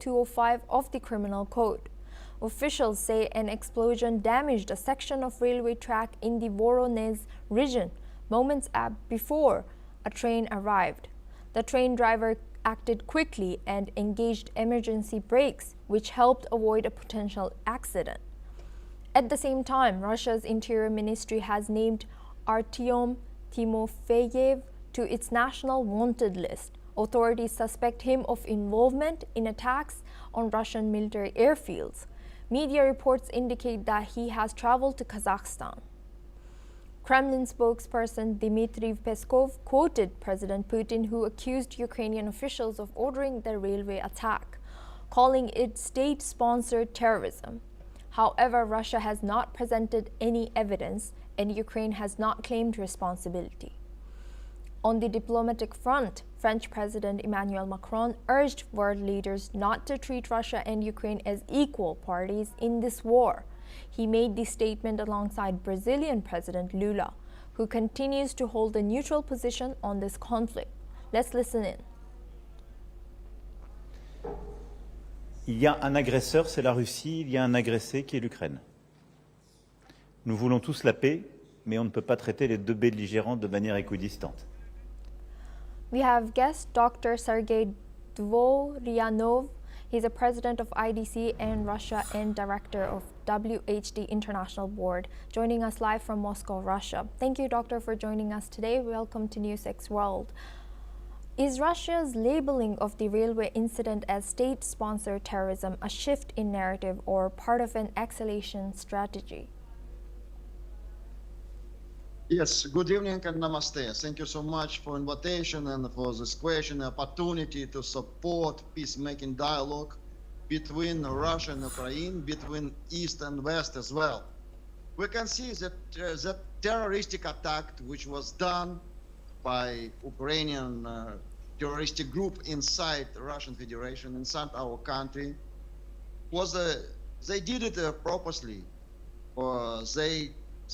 205 of the Criminal Code. Officials say an explosion damaged a section of railway track in the Voronezh region moments before a train arrived. The train driver acted quickly and engaged emergency brakes, which helped avoid a potential accident. At the same time, Russia's Interior Ministry has named Artyom Timofeyev to its national wanted list. Authorities suspect him of involvement in attacks on Russian military airfields. Media reports indicate that he has traveled to Kazakhstan. Kremlin spokesperson Dmitry Peskov quoted President Putin, who accused Ukrainian officials of ordering the railway attack, calling it state-sponsored terrorism. However, Russia has not presented any evidence, and Ukraine has not claimed responsibility. On the diplomatic front, French President Emmanuel Macron urged world leaders not to treat Russia and Ukraine as equal parties in this war. He made the statement alongside Brazilian President Lula, who continues to hold a neutral position on this conflict. Let's listen in. Il y a un agresseur, c'est la Russie, il y a un agressé qui est l'Ukraine. Nous voulons tous la paix, mais on ne peut pas traiter les deux belligérants de manière équidistante. We have guest Dr. Sergei Dvoryanov. He's a president of IDC and Russia and director of WHD International Board, joining us live from Moscow, Russia. Thank you, Doctor, for joining us today. Welcome to NewsX World. Is Russia's labeling of the railway incident as state-sponsored terrorism a shift in narrative or part of an escalation strategy? Yes, good evening and namaste. Thank you so much for invitation and for this question, opportunity to support peacemaking dialogue between Russia and Ukraine, between East and West as well. We can see that the terroristic attack which was done by Ukrainian terroristic group inside the Russian Federation, inside our country, was they did it purposely. They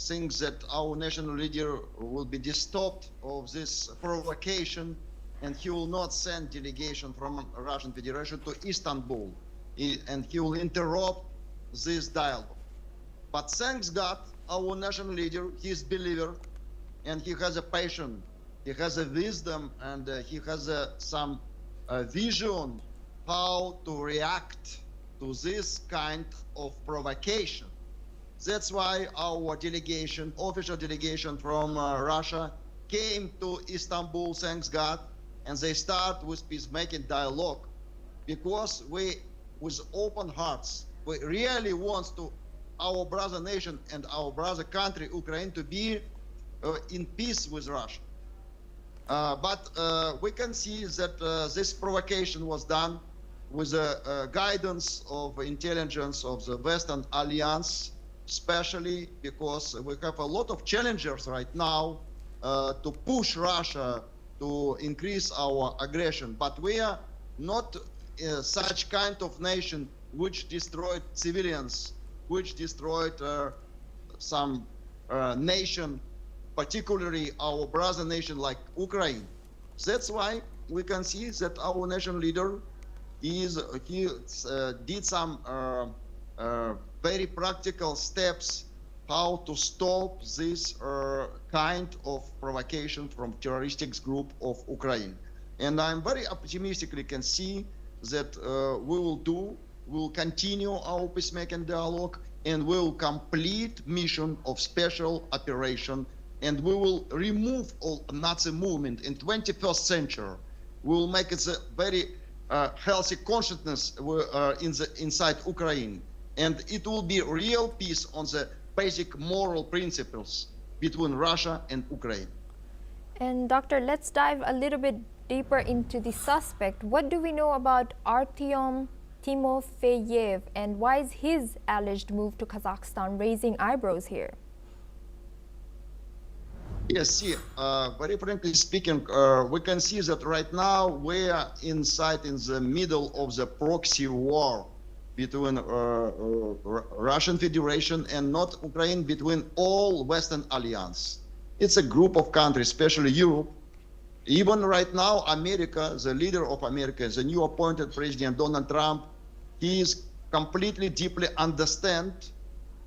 think that our national leader will be disturbed of this provocation, and he will not send delegation from Russian Federation to Istanbul, and he will interrupt this dialogue. But thanks God, our national leader, he is a believer, and he has a passion, he has a wisdom, and he has some vision how to react to this kind of provocation. That's why our delegation, official delegation from Russia, came to Istanbul, thanks God, and they start with peacemaking dialogue, because we, with open hearts, we really want to our brother nation and our brother country, Ukraine, to be in peace with Russia. But we can see that this provocation was done with the guidance of intelligence of the Western Alliance, especially because we have a lot of challengers right now to push Russia to increase our aggression. But we are not such kind of nation which destroyed civilians, which destroyed some nation, particularly our brother nation like Ukraine. That's why we can see that our national leader did some very practical steps how to stop this kind of provocation from terroristic group of Ukraine. And I'm very optimistically can see that we will continue our peacemaking dialogue, and we will complete mission of special operation, and we will remove all Nazi movement in 21st century. We will make it a very healthy consciousness inside Ukraine. And it will be real peace on the basic moral principles between Russia and Ukraine. And Doctor, let's dive a little bit deeper into the suspect. What do we know about Artyom Timofeyev, and why is his alleged move to Kazakhstan raising eyebrows here? Yes, see, very frankly speaking, we can see that right now we are in the middle of the proxy war between Russian Federation and not Ukraine, between all Western Alliance. It's a group of countries, especially Europe. Even right now, America, the leader of America, the new appointed President Donald Trump, He is completely, deeply understand.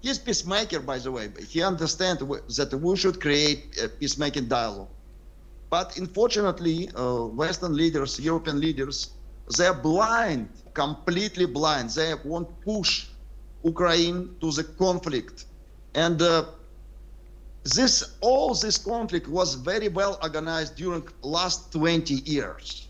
He's peacemaker, by the way. But he understands that we should create a peacemaking dialogue. But unfortunately, Western leaders, European leaders, they're blind, completely blind. They won't push Ukraine to the conflict. And all this conflict was very well organized during last 20 years.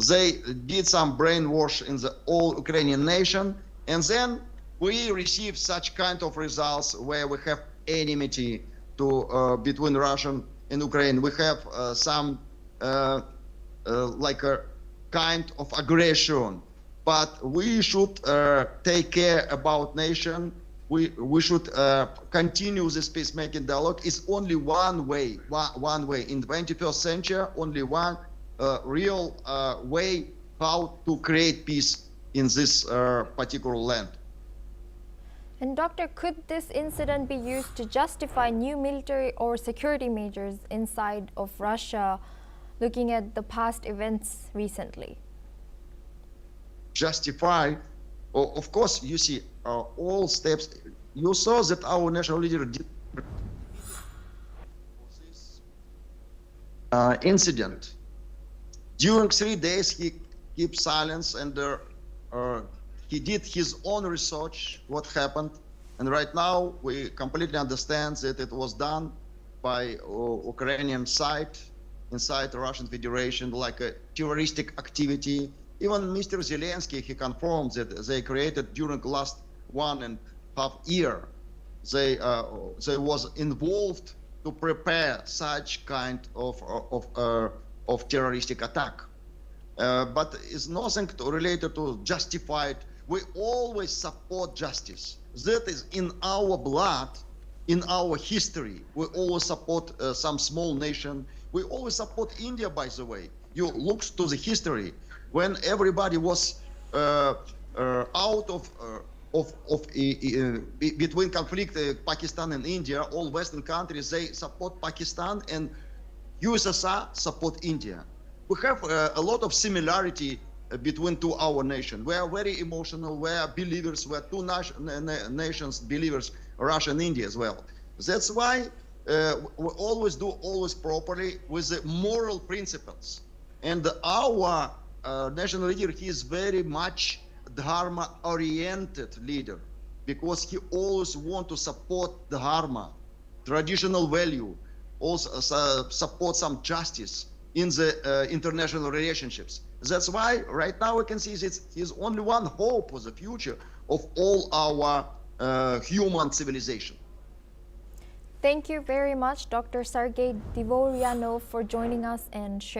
They did some brainwash in the whole Ukrainian nation, and then we received such kind of results where we have enmity between Russia and Ukraine. We have some like a kind of aggression, but we should take care about nation. We should continue this peacemaking dialogue. It's only one way in the 21st century, only one real way how to create peace in this particular land. And Doctor, could this incident be used to justify new military or security measures inside of Russia, looking at the past events recently? Justify? Of course, you see, all steps. You saw that our national leader did this incident. During 3 days, he kept silence and he did his own research, what happened. And right now, we completely understand that it was done by Ukrainian side, inside the Russian Federation, like a terroristic activity. Even Mr. Zelensky, he confirmed that they created during the last 1.5 years, they was involved to prepare such kind of terroristic attack. But it's nothing related to justified. We always support justice. That is in our blood, in our history. We always support some small nation. We always support India, by the way. You look to the history when everybody was out of between conflict, Pakistan and India. All Western countries, they support Pakistan, and USSR support India. We have a lot of similarity between our nations. We are very emotional. We are believers. We are two nations believers, Russia and India as well. That's why we always do properly with the moral principles. And our national leader, he is very much dharma-oriented leader, because he always want to support dharma, traditional value, also support some justice in the international relationships. That's why right now we can see that he's only one hope for the future of all our human civilization. Thank you very much, Dr. Sergey Dvoryanov, for joining us and sharing